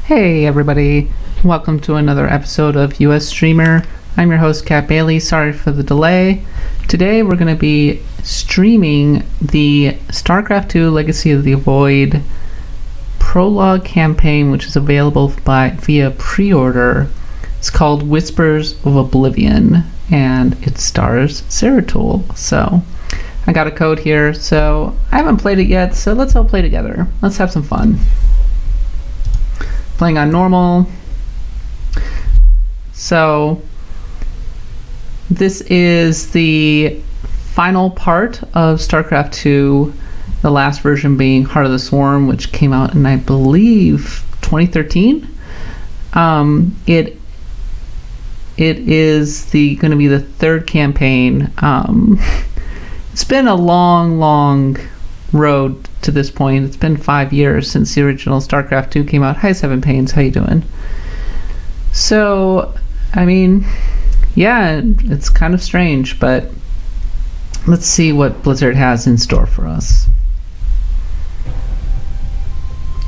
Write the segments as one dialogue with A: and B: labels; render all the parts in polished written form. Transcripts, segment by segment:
A: Hey everybody, welcome to another episode of US Streamer. I'm your host Kat Bailey, sorry for the delay. Today we're going to be streaming the StarCraft 2 Legacy of the Void Prologue campaign, which is available via pre-order. It's called Whispers of Oblivion, and it stars Zeratul. So I got a code here, so I haven't played it yet, so let's all play together. Let's have some fun. Playing on normal. So this is the final part of StarCraft 2, the last version being Heart of the Swarm, which came out in, I believe, 2013. It is going to be the third campaign. It's been a long road to this point. It's been 5 years since the original StarCraft 2 came out. Hi, Seven Pains, how you doing? So, I mean, yeah, it's kind of strange, but let's see what Blizzard has in store for us.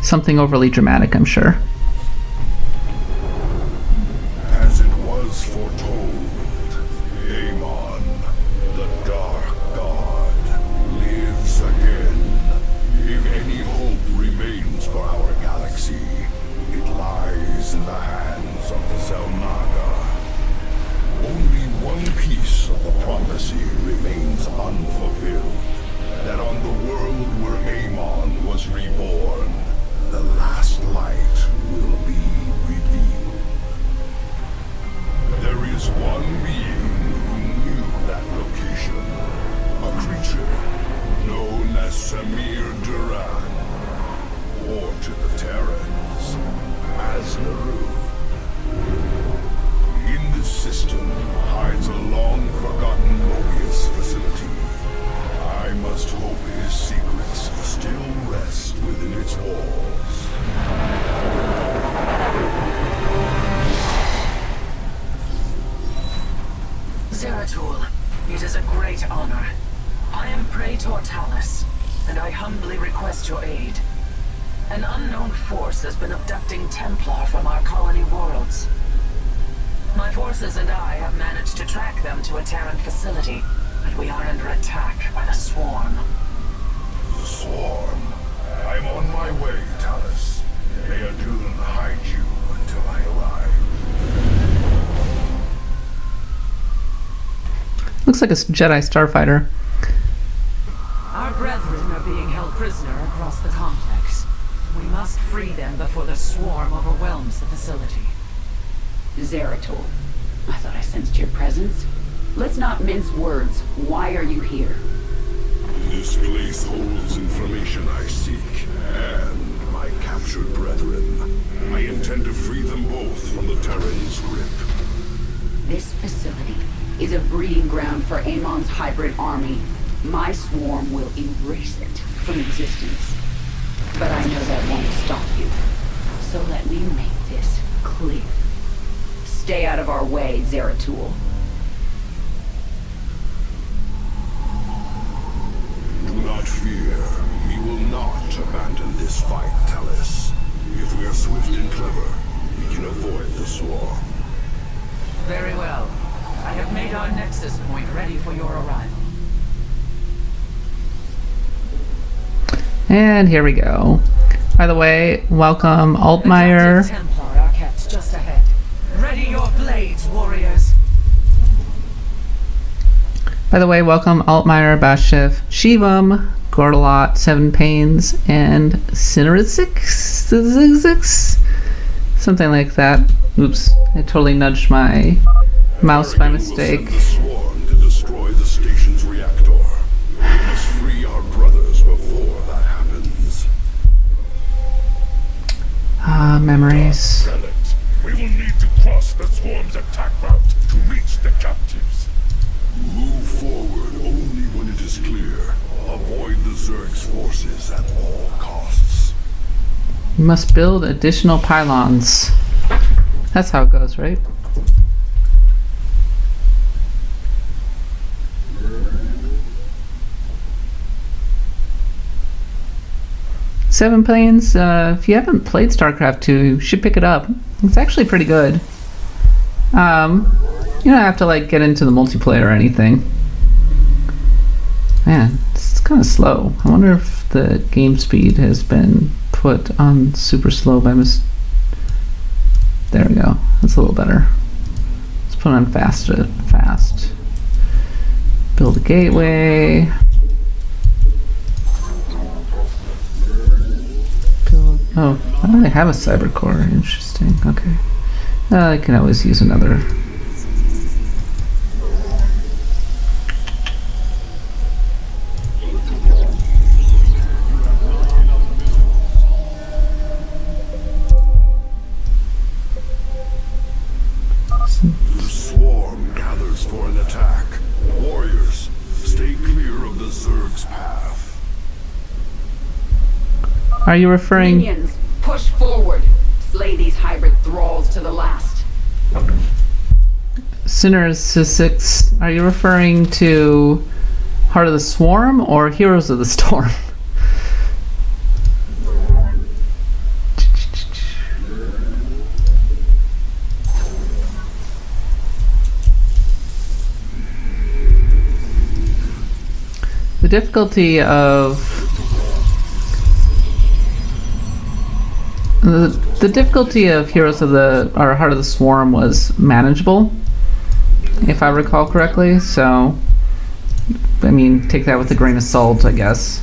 A: Something overly dramatic, I'm sure.
B: As it was foretold, Amon, the Dark God, lives again. If any hope remains for our galaxy, it lies in the hands of the Zelnaga. Only one piece of the prophecy remains unfulfilled. That on the world where Amon was reborn, the last light will be revealed. There is one being who knew that location. A creature known as Samir Duran, or to the Terrans, as Narud. In this system hides a long-forgotten Mobius facility. I must hope his secrets still rest within its walls.
C: Zeratul, it is a great honor. I am Praetor Talis, and I humbly request your aid. An unknown force has been abducting Templar from our colony worlds. My forces and I have managed to track them to a Terran facility, but we are under attack by the Swarm.
B: The Swarm? I'm on my way, Talis. May Adun hide you until I arrive.
A: Looks like a Jedi starfighter.
C: Our brethren are being held prisoner across the complex. We must free them before the Swarm overwhelms the facility.
D: Zeratul, I thought I sensed your presence. Let's not mince words. Why are you here?
B: This place holds information I seek, and my captured brethren. I intend to free them both from the Terran's grip.
D: This facility is a breeding ground for Amon's hybrid army. My swarm will erase it from existence. But I know that won't stop you. So let me make this clear. Stay out of our way, Zeratul.
B: Do not fear. We will not abandon this fight, Talis. If we are swift and clever, we can avoid the Swarm.
C: Very well. I have made our Nexus point ready for your arrival.
A: And here we go. By the way, welcome Altmaier.
C: Templar are kept just ahead. Ready your blades, warriors.
A: By the way, welcome Altmaier, Bashev, Shivam, Gordelot, Seven Pains, and Cinerisix? Something like that. Oops, I totally nudged my mouse by mistake.
B: Will send the Swarm to destroy the station's reactor. We must free our brothers before that happens.
A: Ah, memories.
B: Relict. We will need to cross the Swarm's attack route to reach the captives. Move forward only when it is clear. Avoid the Zerg's forces at all costs.
A: You must build additional pylons. That's how it goes, right? 7 Planes, if you haven't played StarCraft 2, you should pick it up. It's actually pretty good. You don't have to like get into the multiplayer or anything. Man, it's kind of slow. I wonder if the game speed has been put on super slow by There we go. That's a little better. Let's put on fast. Build a gateway. Oh, I don't really have a cyber core. Interesting. Okay. I can always use another.
B: The swarm gathers for an attack. Warriors, stay clear of the Zerg's path.
A: Are you referring?
D: Minions, push forward. Slay these hybrid thralls to the last.
A: Sinners to 6. Are you referring to Heart of the Swarm or Heroes of the Storm? The difficulty of the difficulty of Heroes of the or Heart of the Swarm was manageable, if I recall correctly. So, I mean, take that with a grain of salt, I guess.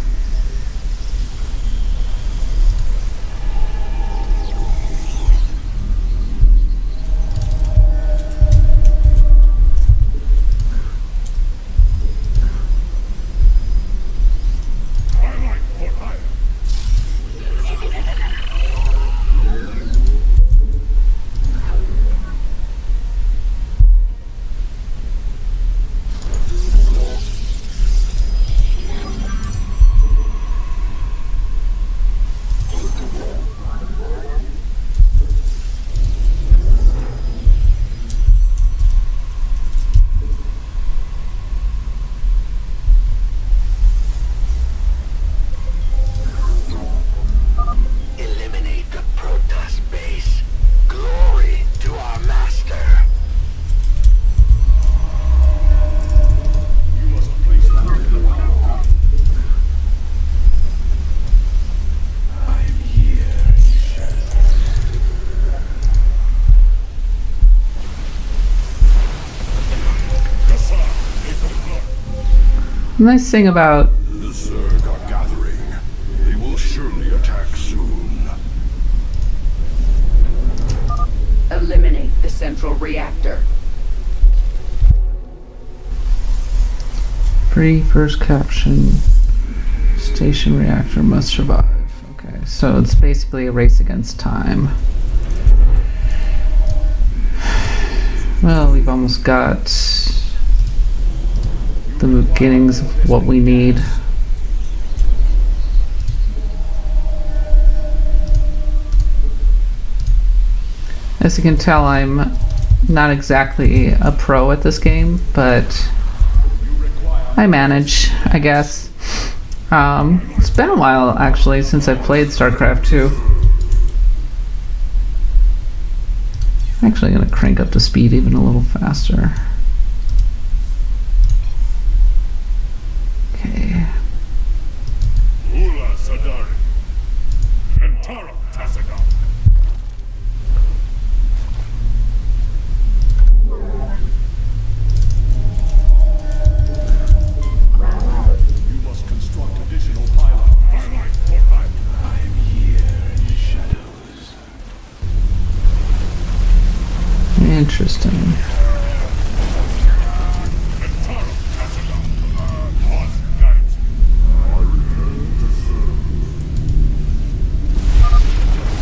A: The nice thing about
B: The Zerg are gathering. They will surely attack soon.
D: Eliminate the central reactor.
A: free first caption station reactor must survive. Okay, so it's basically a race against time. Well, we've almost got the beginnings of what we need. As you can tell, I'm not exactly a pro at this game, but I manage, I guess. It's been a while, actually, since I've played StarCraft 2. I'm actually going to crank up the speed even a little faster. Okay.
B: Ula Sadari. Antara Tasaga. You must construct additional pylons. I am here in the shadows.
A: Interesting.
B: Antara Tasaga. Pause, guides. I return to serve.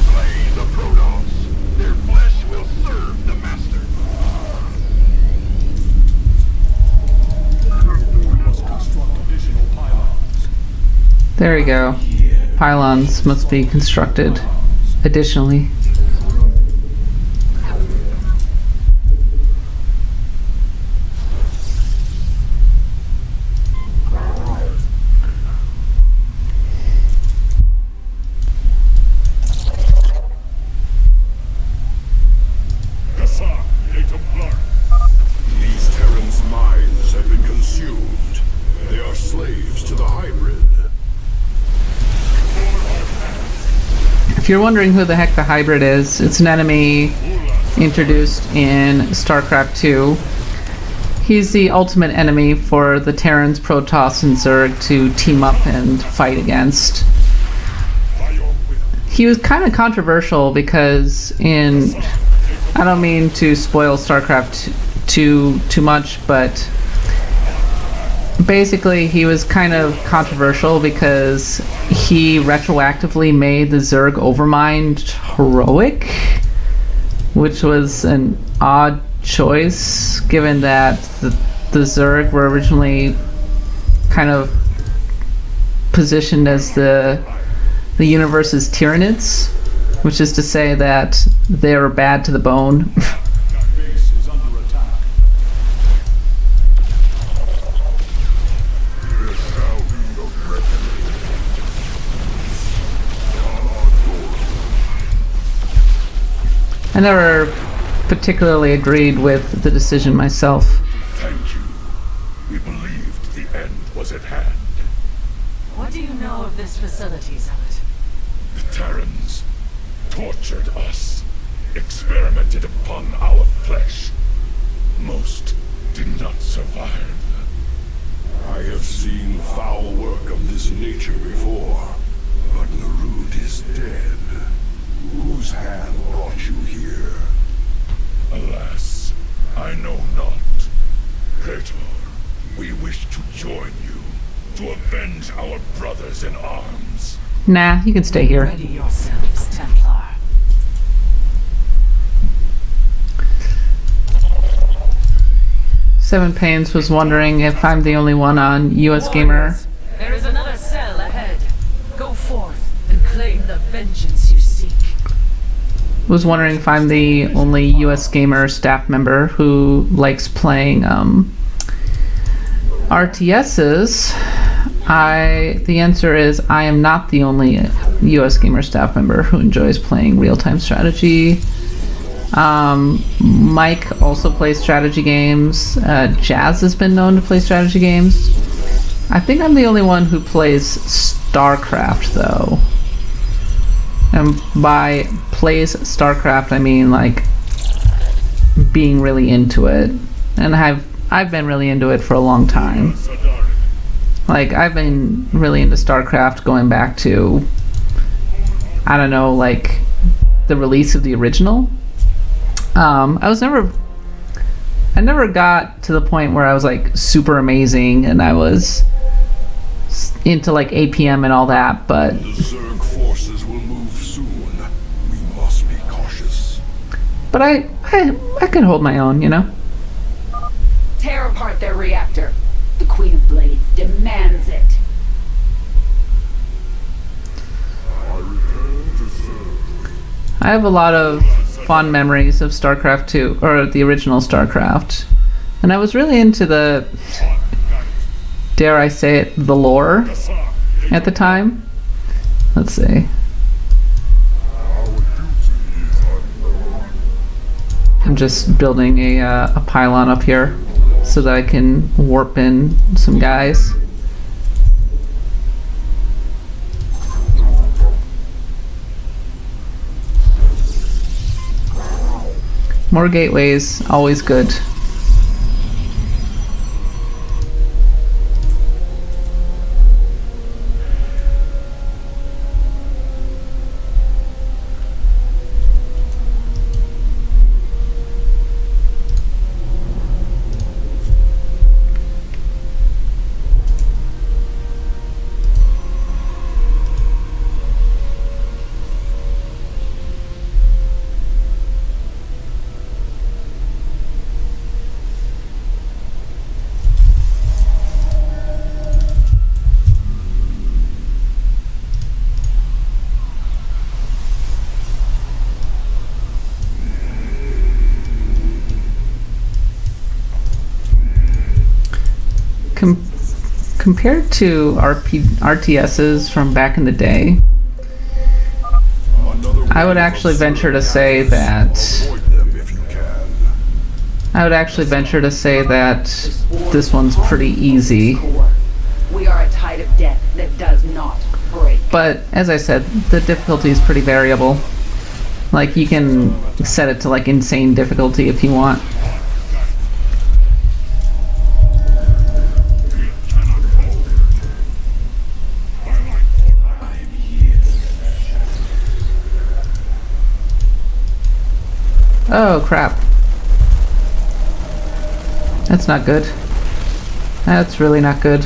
B: Slay the Protoss. Their flesh will serve the Master. We must construct additional pylons.
A: There we go. Pylons must be constructed additionally. If you're wondering who the heck the hybrid is, it's an enemy introduced in StarCraft 2. He's the ultimate enemy for the Terrans, Protoss, and Zerg to team up and fight against. He was kind of controversial because I don't mean to spoil StarCraft too much, but basically he was kind of controversial because he retroactively made the Zerg Overmind heroic, which was an odd choice given that the Zerg were originally kind of positioned as the universe's Tyranids, which is to say that they were bad to the bone. I never particularly agreed with the decision myself.
B: Thank you. We believed the end was at hand.
C: What do you know of this facility, Zealot?
B: The Terrans tortured us, experimented upon our flesh. Most did not survive. I have seen foul work of this nature before, but Narud is dead. Whose hand brought you here? Alas, I know not. Praetor, we wish to join you, to avenge our brothers in arms.
A: Nah, you can stay here.
C: Ready yourselves, Templar.
A: Seven Pains was wondering if I'm the only one on US Gamer.
C: There is another cell ahead. Go forth and claim the vengeance you seek.
A: Was wondering if I'm the only US Gamer staff member who likes playing RTSs. The answer is I am not the only US Gamer staff member who enjoys playing real-time strategy. Mike also plays strategy games. Jazz has been known to play strategy games. I think I'm the only one who plays StarCraft though. And by plays StarCraft, I mean like being really into it, and I've been really into it for a long time. Like I've been really into StarCraft going back to, I don't know, like the release of the original. I never got to the point where I was like super amazing and I was into like APM and all that, but
B: The Zerg forces will move soon. We must be cautious.
A: But I can hold my own, you know?
D: Tear apart their reactor. The Queen of Blades demands it.
B: I return to serve.
A: I have a lot of fond memories of StarCraft 2, or the original StarCraft. And I was really into the, dare I say it, the lore at the time. Let's see. I'm just building a pylon up here so that I can warp in some guys. More gateways, always good. Compared to RTSs from back in the day, I would actually venture to say that this one's pretty easy.
D: We are a tide of death that does not break.
A: But as I said, the difficulty is pretty variable. Like, you can set it to like insane difficulty if you want. Oh crap. That's not good. That's really not good.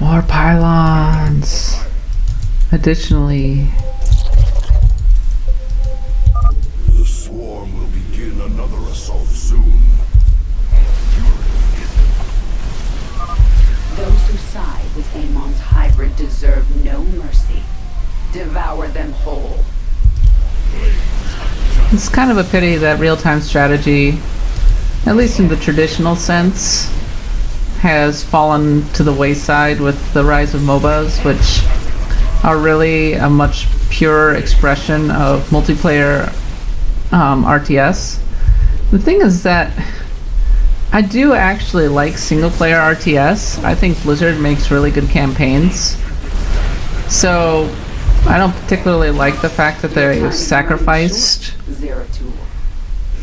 A: More pylons. Additionally,
B: The swarm will begin another assault soon.
D: Those who side with Amon's hybrid deserve no mercy. Devour them whole.
A: it's kind of a pity that real-time strategy, at least in the traditional sense, has fallen to the wayside with the rise of MOBAs, which are really a much purer expression of multiplayer RTS. The thing is that I do actually like single-player RTS. I think Blizzard makes really good campaigns. So I don't particularly like the fact that they sacrificed.
D: Zeratul.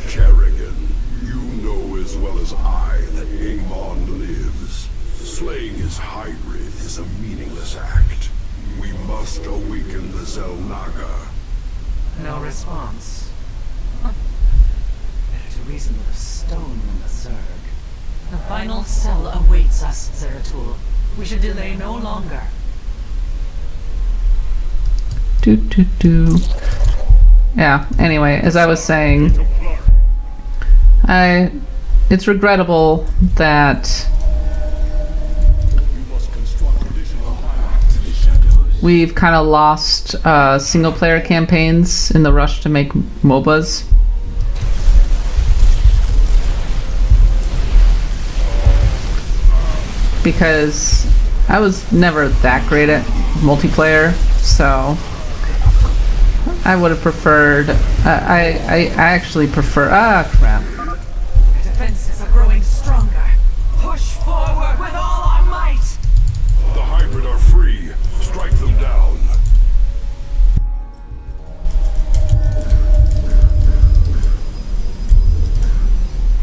B: Kerrigan, you know as well as I that Amon lives. Slaying his hybrid is a meaningless act. We must awaken the Zelnaga.
C: No response. Better to reason with a stone than the Zerg. The final cell awaits us, Zeratul. We should delay no longer.
A: Yeah, anyway, as I was saying, it's regrettable that we've kind of lost single-player campaigns in the rush to make MOBAs. Because I was never that great at multiplayer, so I would have preferred. I actually prefer. Ah, crap.
C: Defenses are growing stronger. Push forward with all our might.
B: The hybrid are free. Strike them down.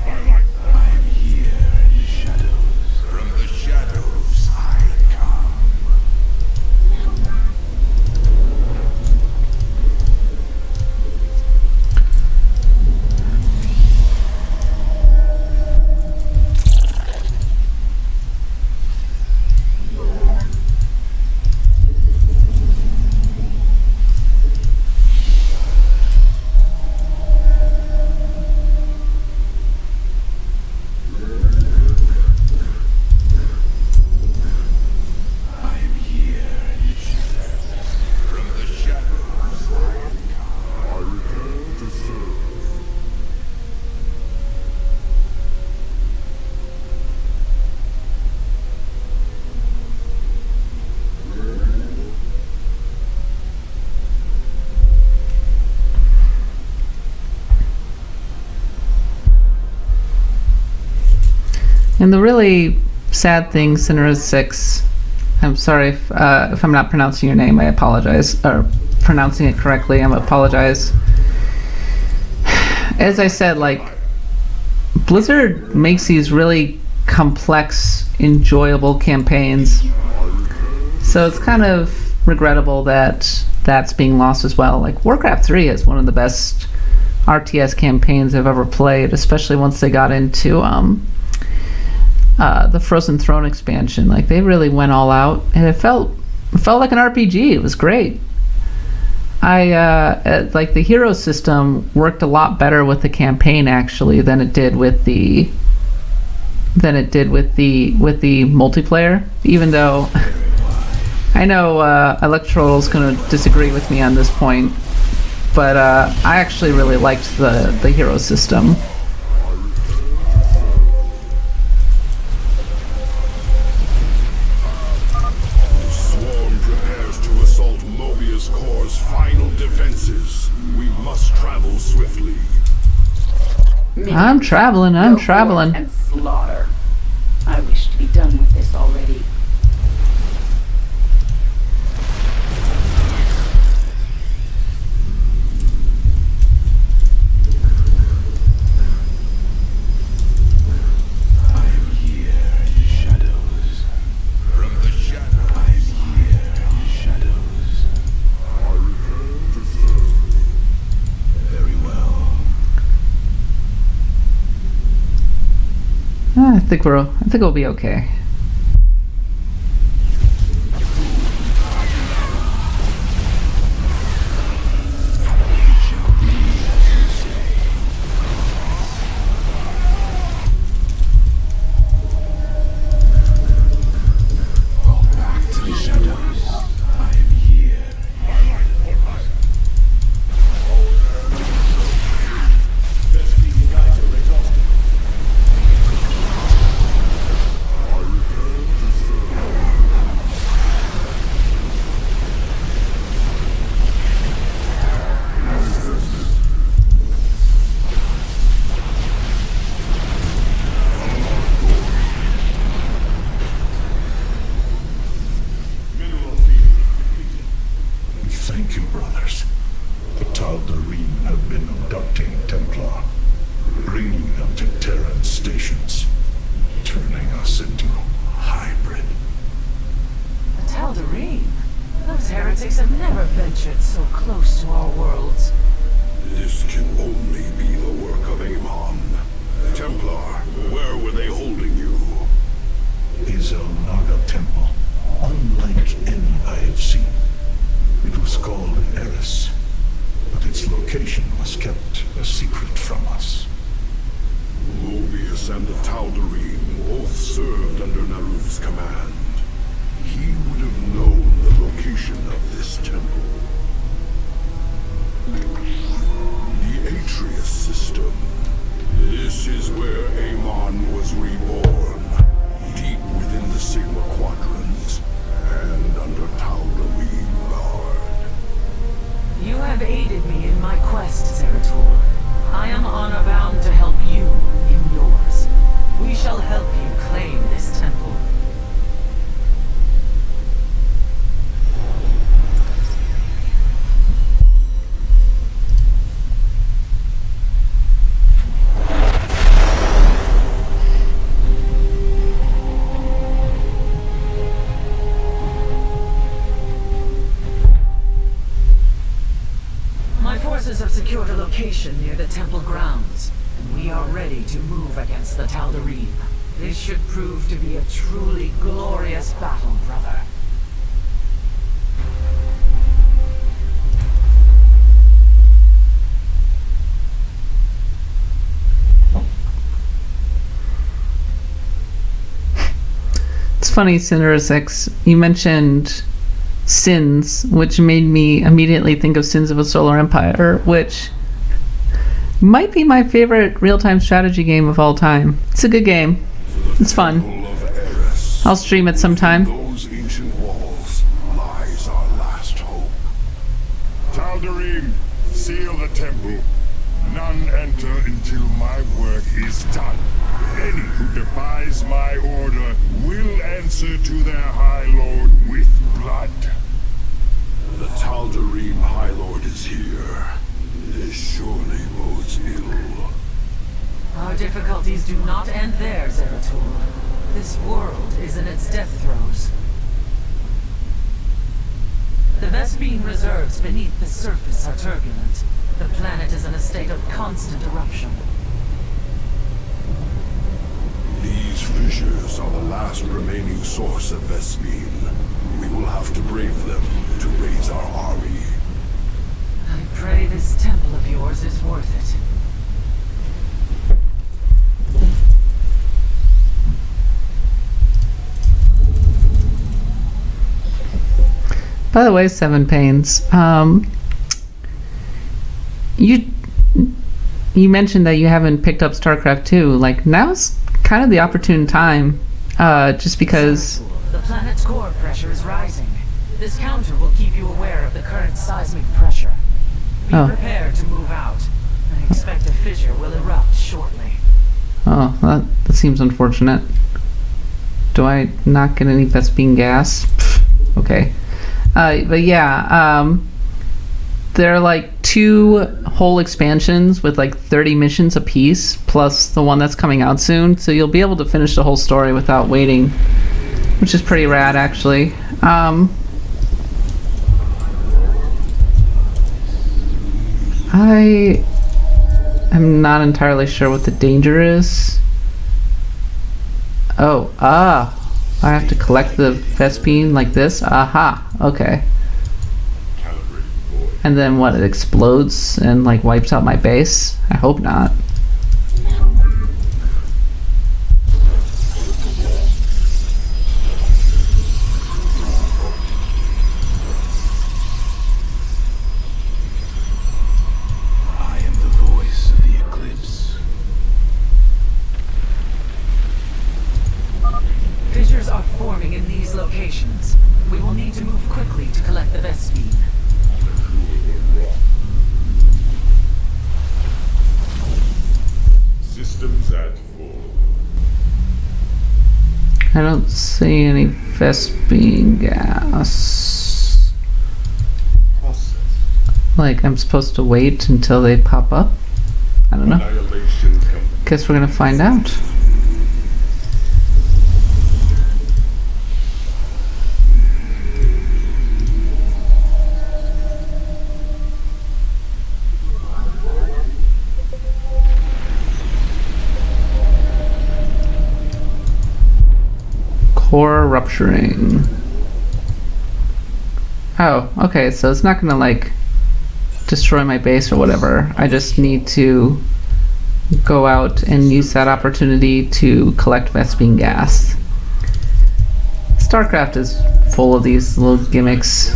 B: I'm here in the shadows. From the shadows I come.
A: And the really sad thing, Cinera 6, I'm sorry if I'm not pronouncing your name, I apologize. Or pronouncing it correctly, I apologize. As I said, like, Blizzard makes these really complex, enjoyable campaigns. So it's kind of regrettable that that's being lost as well. Like Warcraft 3 is one of the best RTS campaigns I've ever played, especially once they got into the Frozen Throne expansion. Like they really went all out, and it felt like an RPG. It was great. I like the hero system worked a lot better with the campaign actually than it did with the multiplayer. Even though I know Electrol's going to disagree with me on this point, but I actually really liked the hero system.
B: Swarm prepares to assault Mobius Core's final defenses. We must travel swiftly.
A: I'm traveling.
D: Go forth and slaughter. I wish to be done with this already.
A: I think we'll be okay.
B: Thank you, brothers. The Tal'Darim have been abducting Templar, bringing them to Terran stations, turning us into hybrid.
C: The Tal'Darim? Those heretics have never ventured so close to our worlds.
B: This can only be the work of Amon. Templar, where were they holding you? Izel Naga Temple, unlike any I have seen. It was called Eris, but its location was kept a secret from us. Mobius and the Tal'Darim both served under Naruv's command. He would have known the location of this temple. The Atreus system. This is where Amon was reborn, deep within the Sigma Quadrant, and under Tal'Darim guard.
C: You have aided me in my quest, Zeratul. I am honor-bound to help you in yours. We shall help you claim this temple. Have secured a location near the temple grounds, and we are ready to move against the Tal'Darim. This should prove to be a truly glorious battle, brother.
A: It's funny, Cinderix, you mentioned Sins, which made me immediately think of Sins of a Solar Empire, which might be my favorite real-time strategy game of all time. It's a good game. It's fun. I'll stream it sometime.
B: Those ancient walls lies our last hope. Tal'Darim, seal the temple. None enter until my work is done. Any who defies my order will answer to their High Lord with blood. The Tal'Darim High Lord is here. This surely bodes ill.
C: Our difficulties do not end there, Zeratul. This world is in its death throes. vespine reserves beneath the surface are turbulent. The planet is in a state of constant eruption.
B: These fissures are the last remaining source of vespine. We will have to brave them to raise our army.
C: I pray this temple of yours is worth it.
A: By the way, Seven Pains, you mentioned that you haven't picked up StarCraft 2. Like, now's kind of the opportune time, just because...
C: The planet's core pressure is rising. This counter will keep you aware of the current seismic pressure. Be prepared to move out. I expect a fissure will erupt shortly.
A: Oh, that seems unfortunate. Do I not get any vespine gas? Pfft, okay. But yeah, there are like 2 whole expansions with like 30 missions apiece, plus the one that's coming out soon, so you'll be able to finish the whole story without waiting, which is pretty rad, actually. I am not entirely sure what the danger is. I have to collect the vespine like this? Aha, okay. And then what, it explodes and like wipes out my base? I hope not.
B: I am the voice of the eclipse.
C: Fissures are forming in these locations. We will need to move quickly to collect the vespine.
B: Systems at full.
A: I don't see any vespine gas. Like, I'm supposed to wait until they pop up? I don't know. Guess we're gonna find out. Core rupturing. Oh, okay, so it's not gonna like destroy my base or whatever. I just need to go out and use that opportunity to collect vespine gas. StarCraft is full of these little gimmicks.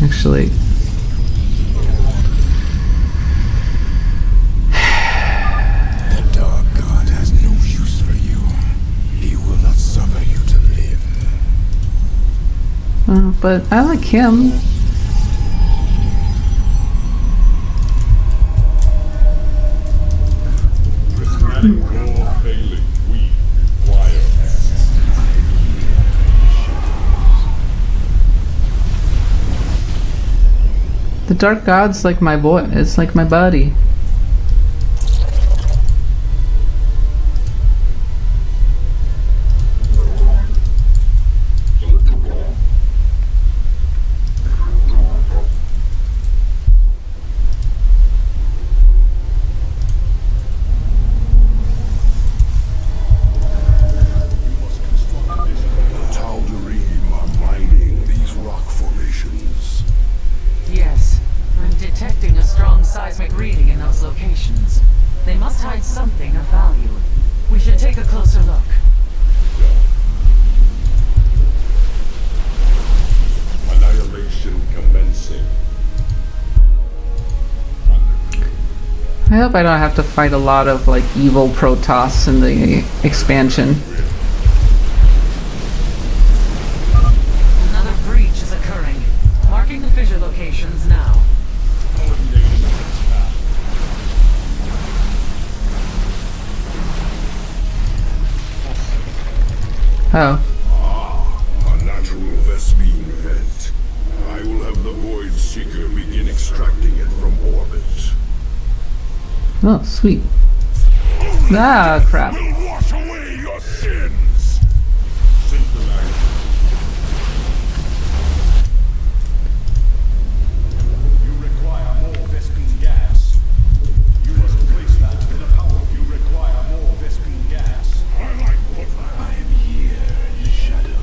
A: Actually,
E: The Dark God has no use for you. He will not suffer you to live.
A: but I like him.
B: Prismatic core failing. We require
A: The Dark God's like my boy. It's like my buddy.
B: Tal'Darim are mining these rock formations.
C: Yes, I'm detecting a strong seismic reading in those locations. They must hide something of value. We should take a closer look.
B: Annihilation commencing.
A: I hope I don't have to fight a lot of like evil Protoss in the expansion.
C: Another breach is occurring. Marking the fissure locations now.
A: Oh.
B: A natural vespine vent. I will have the Void Seeker begin extracting it from orbit.
A: Oh, sweet. Ah, crap.
B: Will wash away your sins. Symptomatic.
F: You require more vespine gas. You must replace that with a power. You require more vespine gas.
B: I like what
E: I am here in the shadows.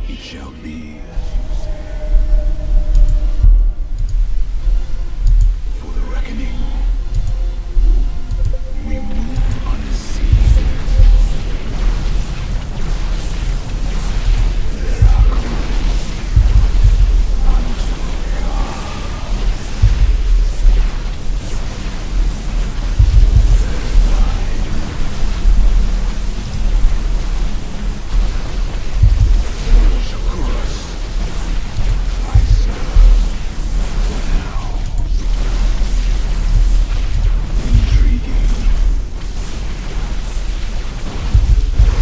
E: It shall be as you say. For the reckoning, we move unseen. There are cries unto God. I serve for now. Intriguing.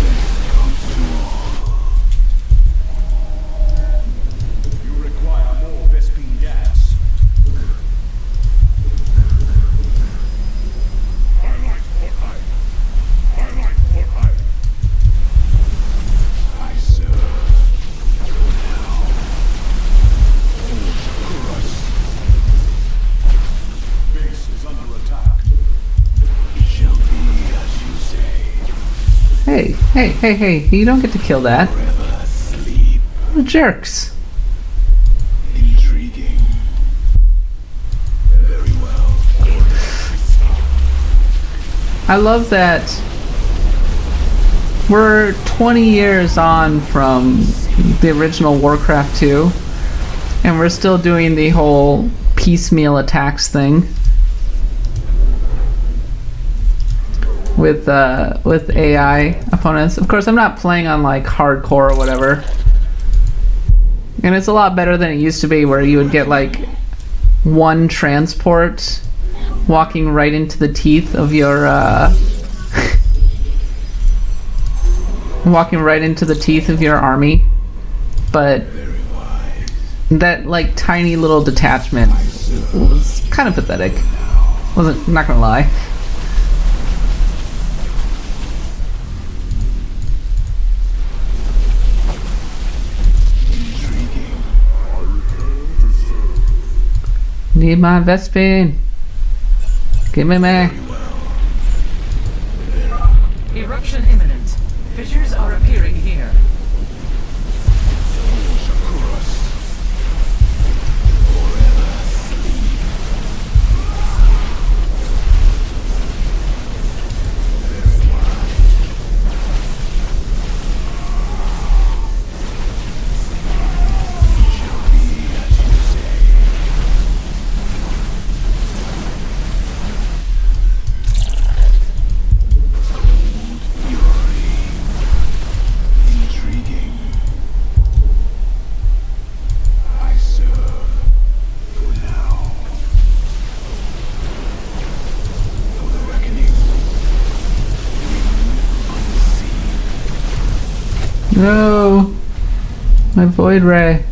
E: Death comes to all.
F: You require more vespine gas.
E: I serve for now.
F: Base is under attack.
E: It shall be as you say.
A: Hey, you don't get to kill that.
E: Forever sleep.
A: What jerks.
E: Intriguing. Very well.
A: I love that we're 20 years on from the original Warcraft 2, and we're still doing the whole piecemeal attacks thing with AI opponents. Of course, I'm not playing on like hardcore or whatever, and it's a lot better than it used to be, where you would get like one transport walking right into the teeth of your walking right into the teeth of your army. But that like tiny little detachment was kind of pathetic. Wasn't, not gonna lie. Need my vespine. Give me my.
C: Eruption imminent. Fissures are appearing here.
A: No! My void ray.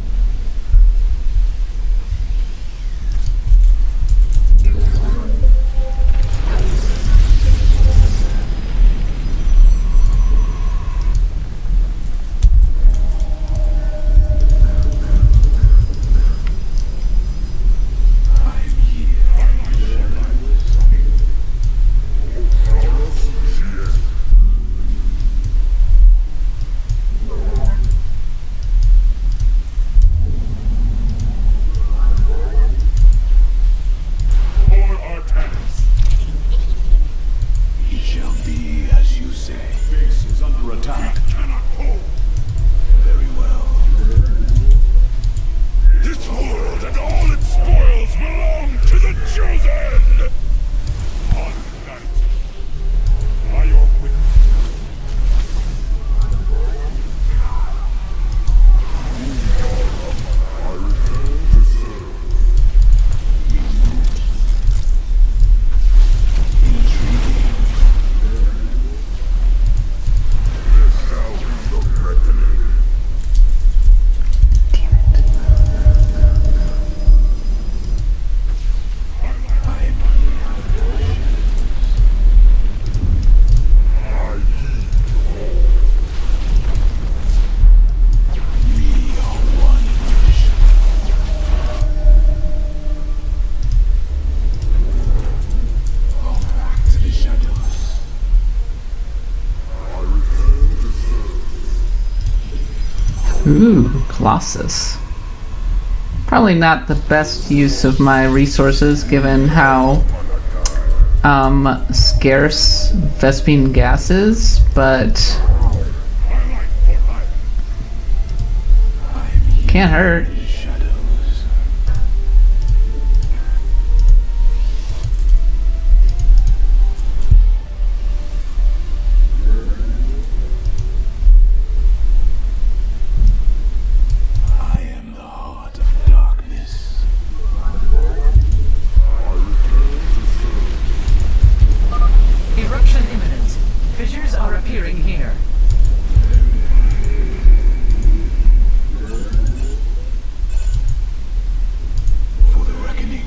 A: Ooh, Colossus. Probably not the best use of my resources given how scarce vespine gas is, but can't hurt.
C: Eruption imminent. Fissures are appearing here.
E: For the reckoning.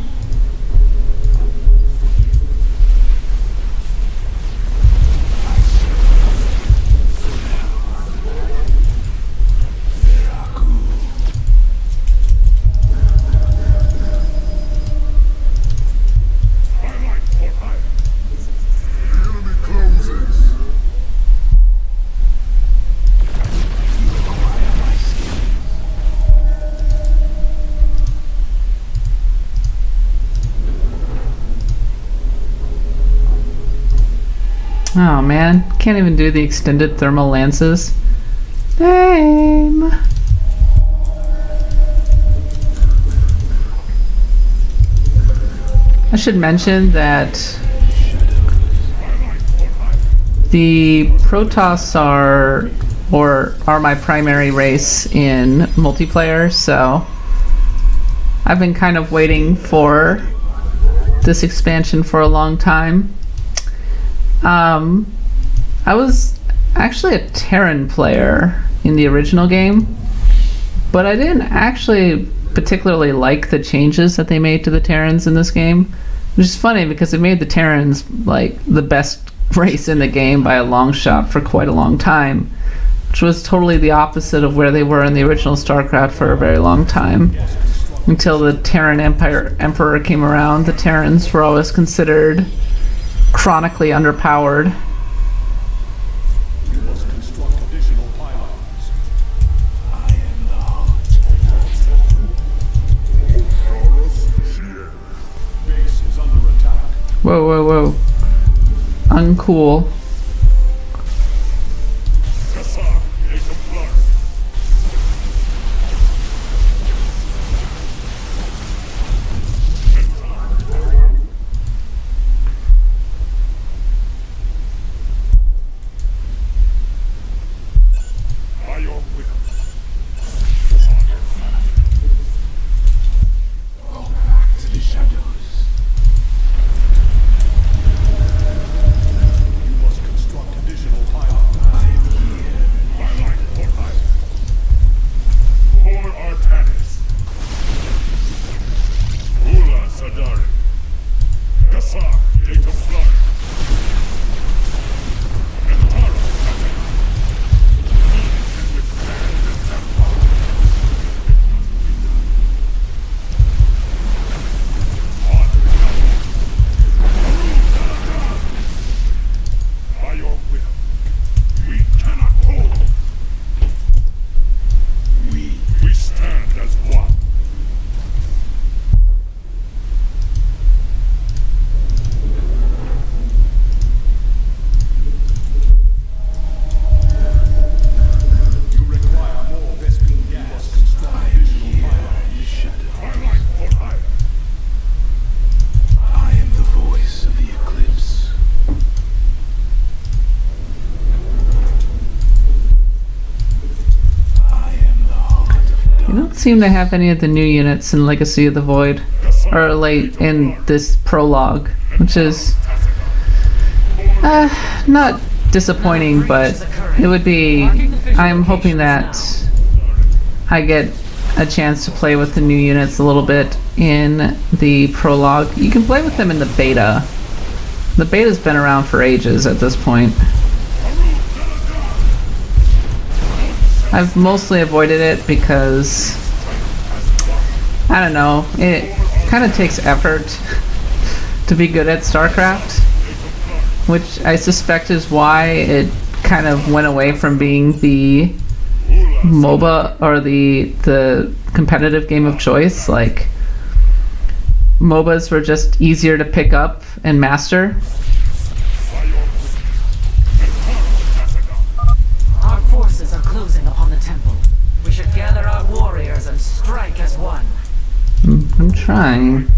A: Oh man, can't even do the extended thermal lances. Lame. I should mention that the Protoss are my primary race in multiplayer, so I've been kind of waiting for this expansion for a long time. I was actually a Terran player in the original game, but I didn't actually particularly like the changes that they made to the Terrans in this game, which is funny because it made the Terrans like the best race in the game by a long shot for quite a long time, which was totally the opposite of where they were in the original StarCraft for a very long time. Until the Terran Emperor came around, the Terrans were always considered chronically underpowered.
F: You must construct additional pylons.
E: I am the heart.
F: Base is under attack.
A: Whoa, whoa, whoa. Uncool. Seem to have any of the new units in Legacy of the Void, or late in this prologue, which is not disappointing, but it would be. I'm hoping that I get a chance to play with the new units a little bit in the prologue. You can play with them in the beta. The beta's been around for ages at this point. I've mostly avoided it because I don't know, it kind of takes effort to be good at StarCraft, which I suspect is why it kind of went away from being the MOBA or the competitive game of choice. Like, MOBAs were just easier to pick up and master.
C: Our forces are closing upon the temple. We should gather our warriors and strike as one.
A: I'm trying.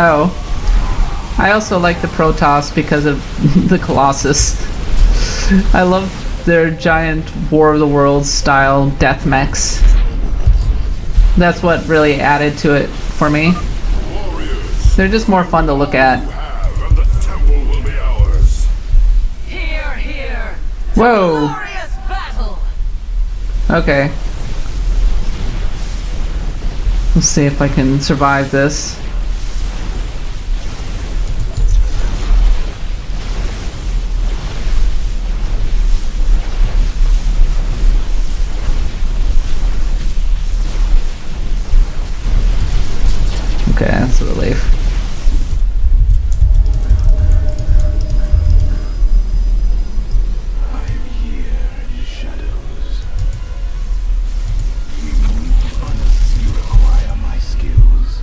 A: Oh. I also like the Protoss because of the Colossus. I love their giant War of the Worlds style death mechs. That's what really added to it for me. They're just more fun to look at.
B: And the temple will be ours.
C: Here, here.
A: Whoa.
C: Glorious battle.
A: Okay. Let's see if I can survive this. Okay, that's a relief.
E: I am here in the shadows. You require my skills.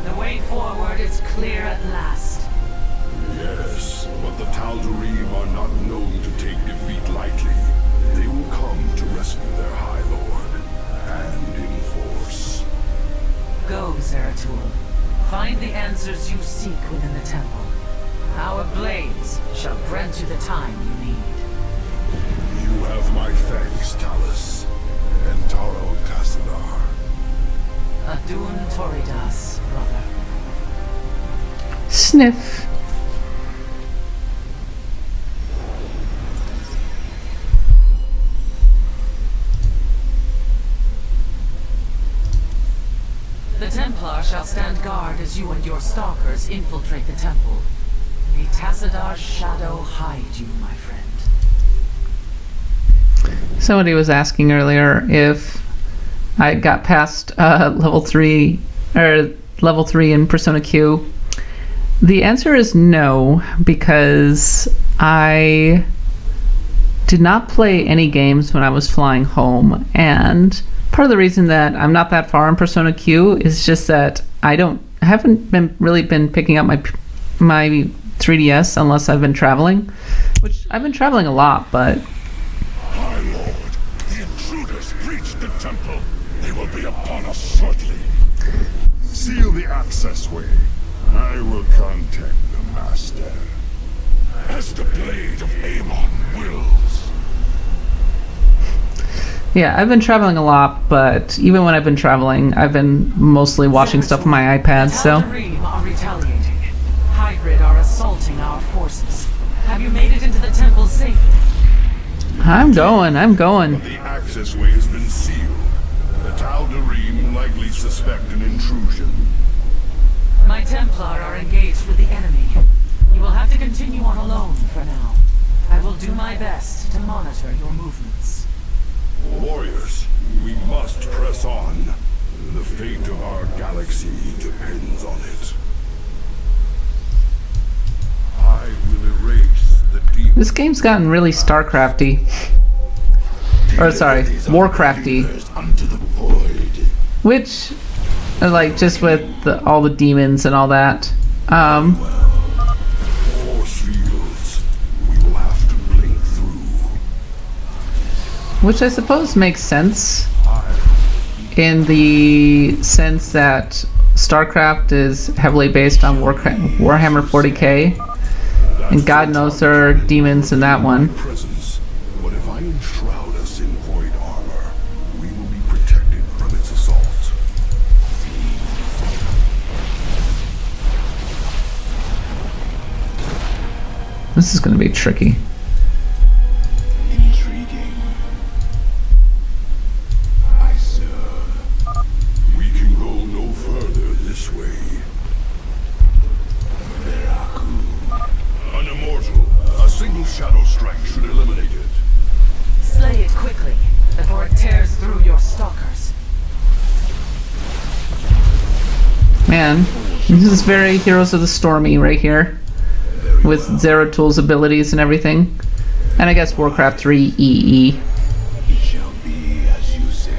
C: The way forward is clear at last.
B: Yes, but the Tal'Darim are not known to take defeat lightly. They will come to rescue their High Lord, and in force.
C: Go, Zeratul. Find the answers you seek within the temple. Our blades shall grant you the time you need.
B: You have my thanks, Talis, and Taro Tassadar.
C: Adun Toridas, brother.
A: Sniff.
C: The Templar shall stand guard as you and your stalkers infiltrate the temple. May Tassadar's shadow hide you, my friend.
A: Somebody was asking earlier if I got past level 3 in Persona Q. The answer is no, because I did not play any games when I was flying home, and part of the reason that I'm not that far in Persona Q is just that I haven't been picking up my 3DS unless I've been traveling, which I've been traveling a lot, but
B: High Lord, the intruders breached the temple. They will be upon us shortly. Seal the access way. I will contact the Master. As the blade of Amon wills.
A: yeah, I've been traveling a lot, but even when I've been traveling, I've been mostly watching stuff on my iPad, so
C: Tal'Darim are retaliating. Hybrid are assaulting our forces. Have you made it into the temple safely?
A: I'm going.
B: The access way has been sealed. The Tal'Darim likely suspect an intrusion.
C: My Templar are engaged with the enemy. You will have to continue on alone for now. I will do my best to monitor your movements.
B: Warriors, we must press on. The fate of our galaxy depends on it. I will erase the demon.
A: This game's gotten really StarCrafty. Or sorry, Warcrafty.
E: Unto the void.
A: Which, like, just with all the demons and all that.
B: Force fields. We will have to blink through.
A: Which I suppose makes sense. In the sense that StarCraft is heavily based on Warhammer 40k. And God knows there are demons in that one.
B: Presence. But if I enshroud us in void armor, we will be protected from its assault.
A: This is going to be tricky.
E: Intriguing. I serve.
B: shadow strike should eliminate it.
C: Slay it quickly, before it tears through your stalkers.
A: Man, this is very Heroes of the Stormy right here, with Zeratul abilities and everything. And I guess Warcraft 3 EE.
E: It shall be as you say.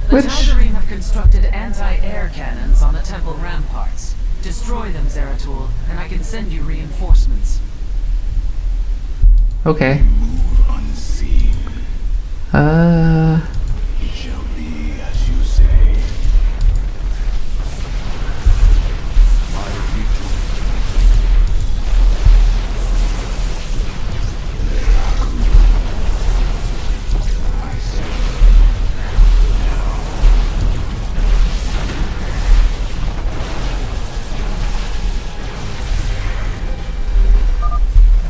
C: The
A: Which-
C: Tal'Darim have constructed anti-air cannons on the temple ramparts. Destroy them, Zeratul, and I can send you reinforcements.
A: Okay.
E: Move unseen. It shall be as you say.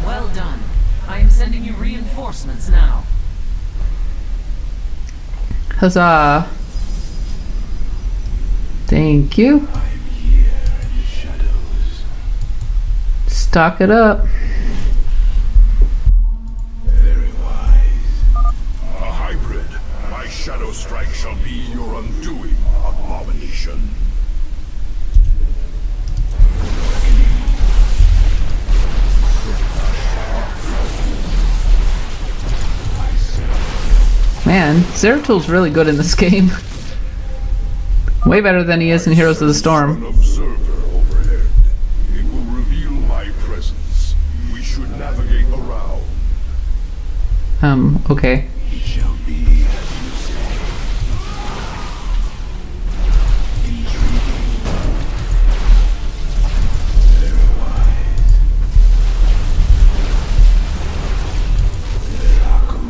C: Well done. I am sending you reinforcements now.
A: Huzzah. Thank you.
E: I am here in the shadows.
A: Stock it up.
E: Very wise.
B: A hybrid. My shadow strike shall be your undoing, abomination.
A: Man, Zeratul's really good in this game. Way better than he is in Heroes of the Storm.
B: An observer overhead. It will reveal my presence. We should navigate around.
A: Okay.
E: It shall be as you say. Intriguing. Very wise. Veraku.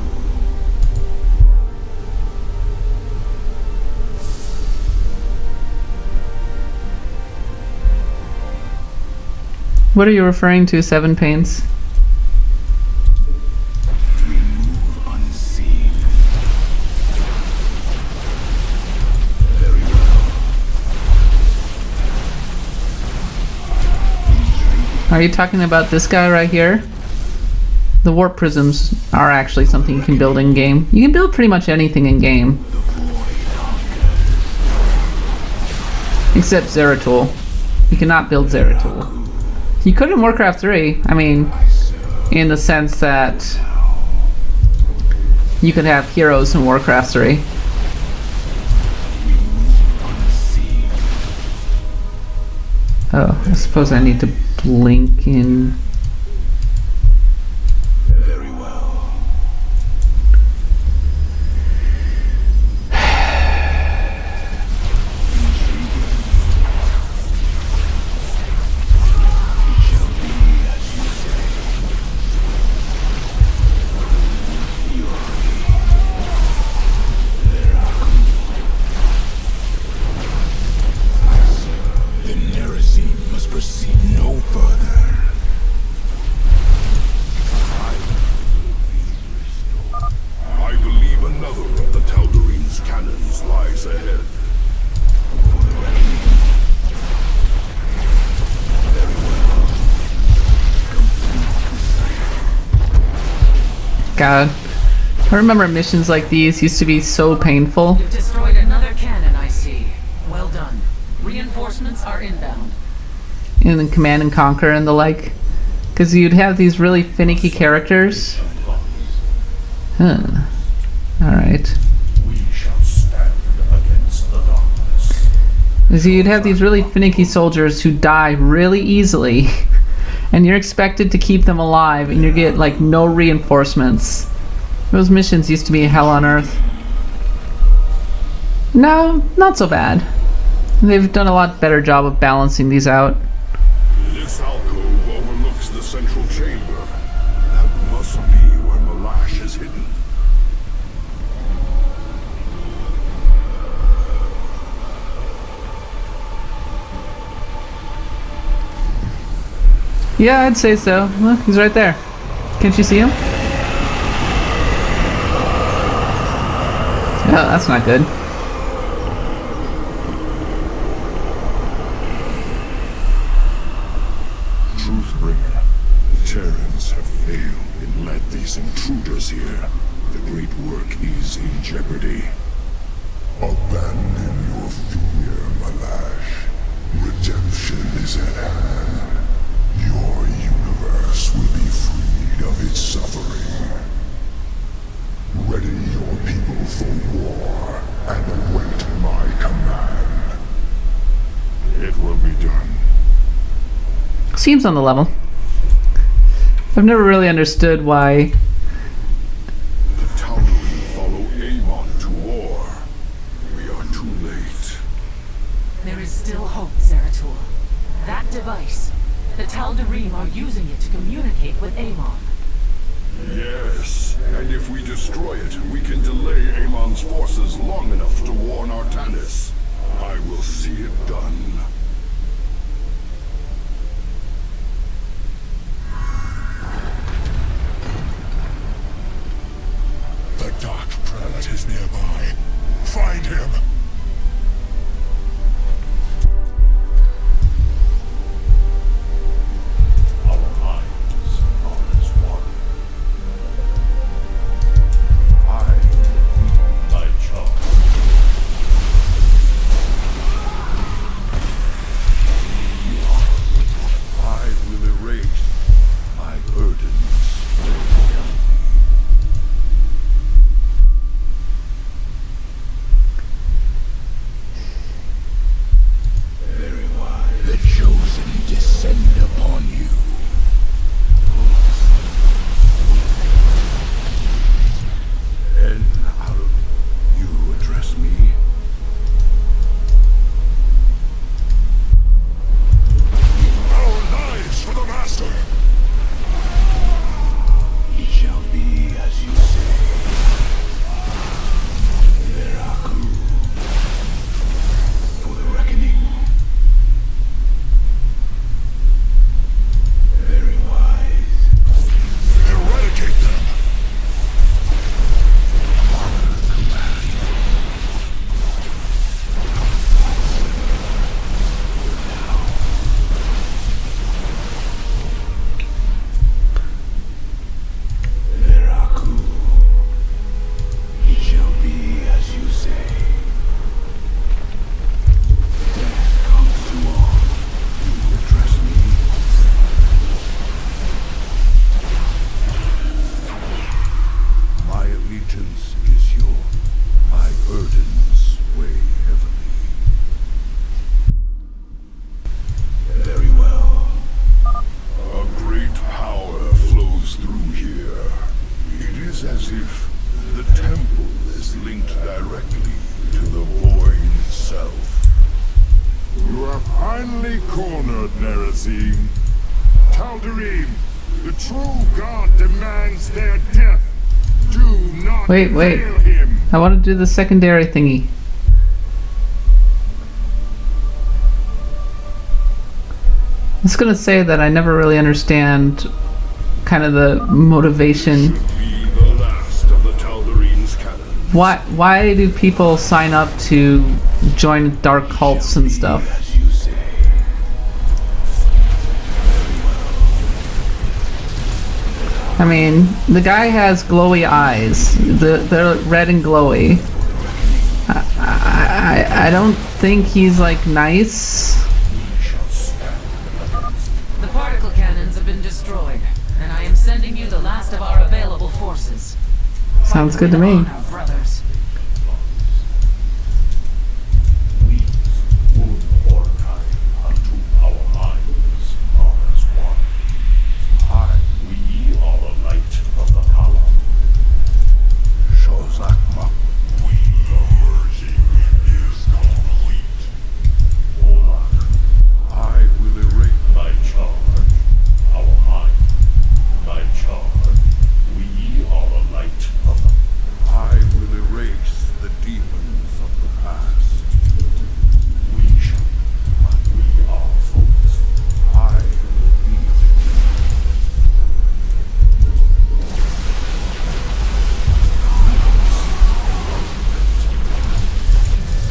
A: What are you referring to, Seven Pains?
E: Move unseen. Very well.
A: Are you talking about this guy right here? The warp prisms are actually something you can build in game. You can build pretty much anything in game. Except Zeratul. You cannot build Zeratul. You could in Warcraft 3. I mean, in the sense that you could have heroes in Warcraft 3. Oh, I suppose I need to blink in.
E: Very well. The Nerazim must proceed no further.
B: I believe another of the Tal'Darim's cannons lies ahead.
A: God. I remember missions like these used to be so painful.
C: You've destroyed another cannon, I see. Well done. Reinforcements are inbound.
A: In Command and Conquer and the like. Because you'd have these really finicky characters. Huh. Alright.
B: We shall stand against the darkness.
A: So you'd have these really finicky soldiers who die really easily. And you're expected to keep them alive, and you get like no reinforcements. Those missions used to be hell on earth. No, not so bad. They've done a lot better job of balancing these out.
B: This alcove overlooks the central chamber. That must be where Malash is hidden.
A: Yeah, I'd say so. Look, he's right there. Can't you see him? Oh, that's not good.
B: Truthbringer, Terrans have failed in these intruders here, the great work is in jeopardy. Abandon your fear, Malash. Redemption is at hand. Your universe will be freed of its suffering. Ready your people for war and await my command. It will be done.
A: Seems on the level. I've never really understood why.
B: The Tal'Darim follow Amon to war. We are too late.
C: There is still hope, Zeratul. That device, the Tal'Darim are using it to communicate with Amon.
B: Yes, and if we destroy it, we can delay Amon's forces long enough to warn Talis. I will see it done.
E: The Dark Prelate is nearby. Find him!
F: Our minds are as one. I lead thy charge.
B: I will erase my burdens.
E: Very wise. The chosen descend upon you.
B: And how do you address me?
E: Our lives for the Master! It shall be as you say. Veraku. For the reckoning. Very wise. Eradicate them! Veraku. It shall be as you say. Death comes to all. You address me.
B: My allegiance is yours. My burdens weigh heavily.
E: Very well.
B: A great power flows through here. It is as if the temple is linked directly to the void itself. You are finally cornered, Nerazim. Tal'Darim, the true god demands their death. Do not
A: Wait.
B: fail him.
A: I want to do the secondary thingy. I was gonna say that I never really understand kind of the motivation.
B: Be the last of the Tal'Darim's cannon.
A: Why do people sign up to join dark cults and stuff?
E: As you say.
A: I mean, the guy has glowy eyes. They're red and glowy. I don't think he's like nice.
C: The particle cannons have been destroyed, and I am sending you the last of our available forces.
A: Sounds good to
C: With
A: me.
C: honor, brothers.
F: We, wood or kind, unto our minds are as one. We are the light of the power.
B: Shozakma.
E: The merging is complete.
F: Olak,
B: I will erase
F: thy charge. Our mind, thy charge. We are the light of the
B: I will erase the demons of the past.
F: we shall, but we are focused.
B: I will be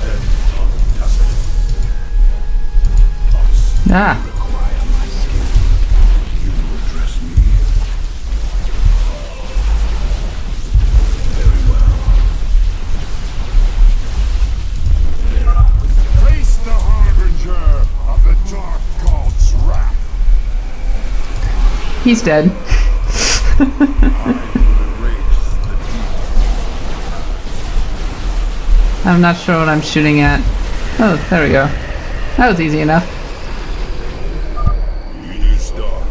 F: And untasted.
A: Ah,
B: you address me.
A: He's dead.
B: I will erase the deep.
A: I'm not sure what I'm shooting at. Oh, there we go. That was easy enough.
B: It is done.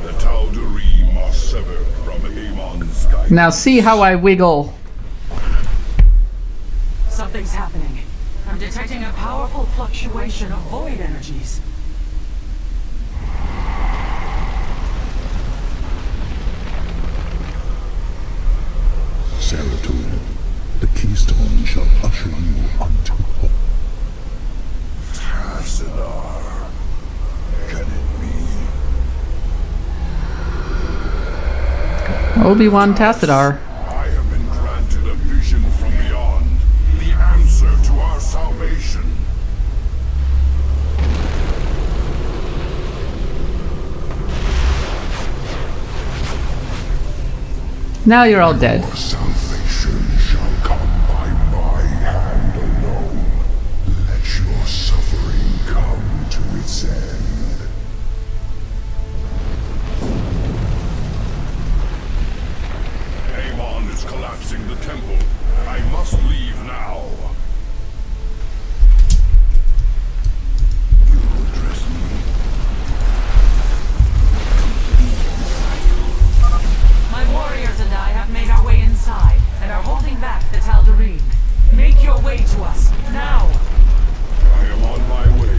B: The Tal'Darim are severed from Amon's guidance.
A: Now see how I wiggle.
C: Something's happening. I'm detecting a powerful fluctuation of void energies.
E: Zeratul, the keystone shall usher you unto hope.
B: Tassadar. Can it be?
A: Obi-Wan Tassadar.
B: I have been granted a vision from beyond. The answer to our salvation.
A: Now you're all dead.
E: Your salvation shall come by my hand alone. Let your suffering come to its end.
B: Amon is collapsing the temple. I must leave now.
E: You address me.
C: My warriors and I have made our way inside and are holding back the Tal'Darim. Make your way to us, now!
B: I am on my way.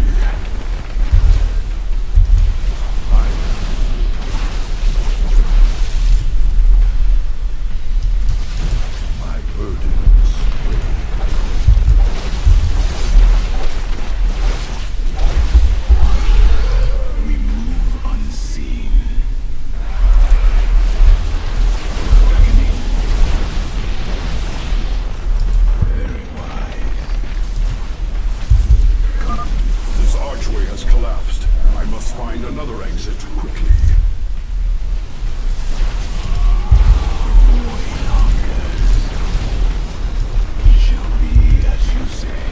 B: My burdens
E: We move unseen. Very wise.
B: This archway has collapsed. I must find another exit quickly.
E: It shall be as you say.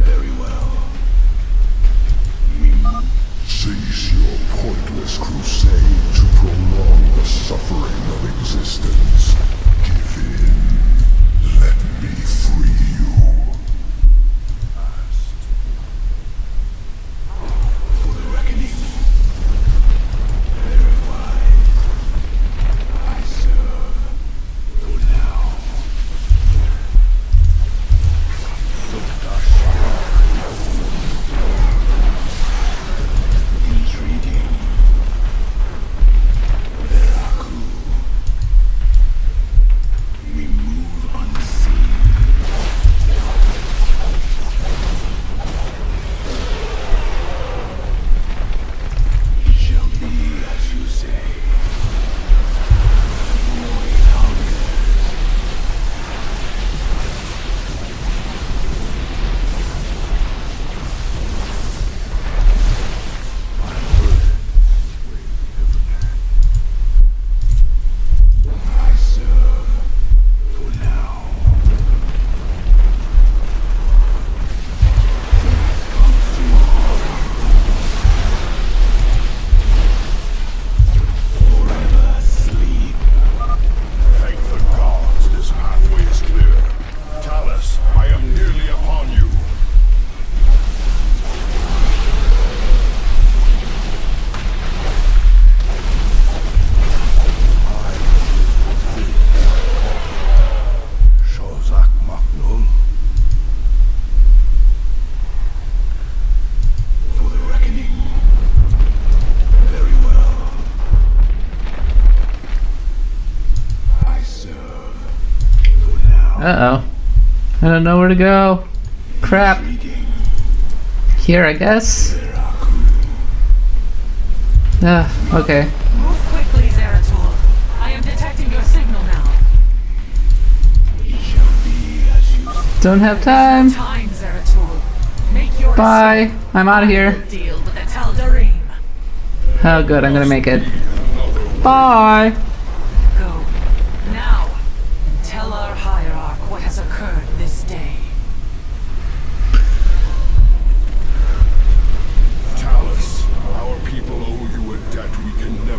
E: Very well. We move. Cease your pointless crusade to prolong the suffering of existence. Give in. Let me free you. For the reckoning. Very wise. I serve. For now. Entreating. Veraku. We move unseen. It shall be as you say. Void hungers. I serve for now. Forever sleep.
B: Thank the gods this pathway is clear. Talis, I am nearly upon you. Shozak Maknul.
E: For the reckoning. Very well. I serve for now.
A: Uh-oh. I don't know where to go. Crap.
E: Entreating.
A: Here, I guess. Okay.
C: Move quickly, Zeratul. I am detecting your signal now.
E: It shall be as you
A: Don't have time.
C: Time, Zeratul. Make your
A: Bye. I'm out of here.
C: deal with the Tal'Darim.
A: Oh, good. I'm gonna make it. Bye.
C: Go. Now. Tell our hierarch what has occurred this day.
B: Talis, our people owe you a debt we can never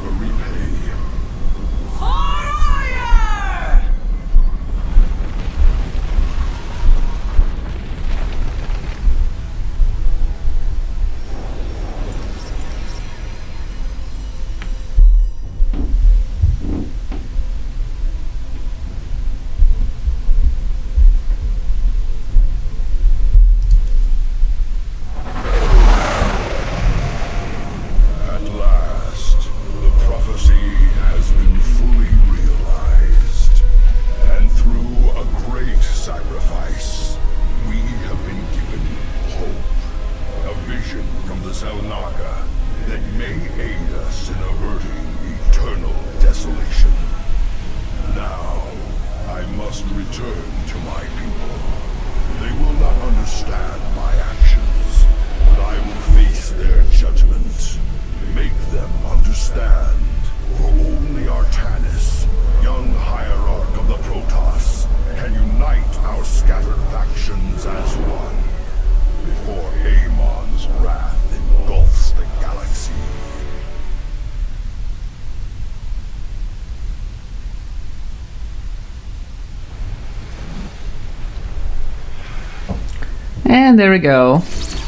A: And there we go.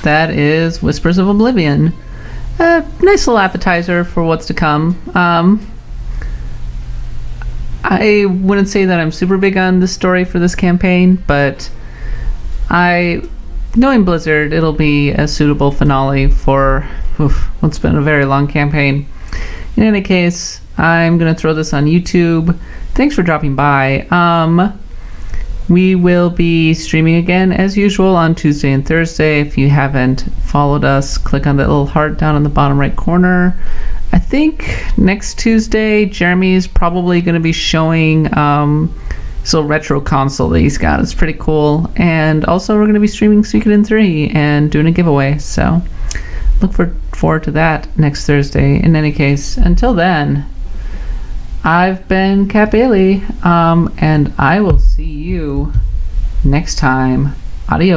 A: That is Whispers of Oblivion. A nice little appetizer for what's to come. I wouldn't say that I'm super big on this story for this campaign, but knowing Blizzard, it'll be a suitable finale for what's been a very long campaign. In any case, I'm going to throw this on YouTube. Thanks for dropping by. We will be streaming again as usual on Tuesday and Thursday. If you haven't followed us, click on that little heart down in the bottom right corner. I think next Tuesday, Jeremy's probably going to be showing this little retro console that he's got. It's pretty cool. And also we're going to be streaming Suikoden 3 and doing a giveaway. So look forward to that next Thursday. In any case, until then, I've been Cap Bailey, and I will see you next time. Adios.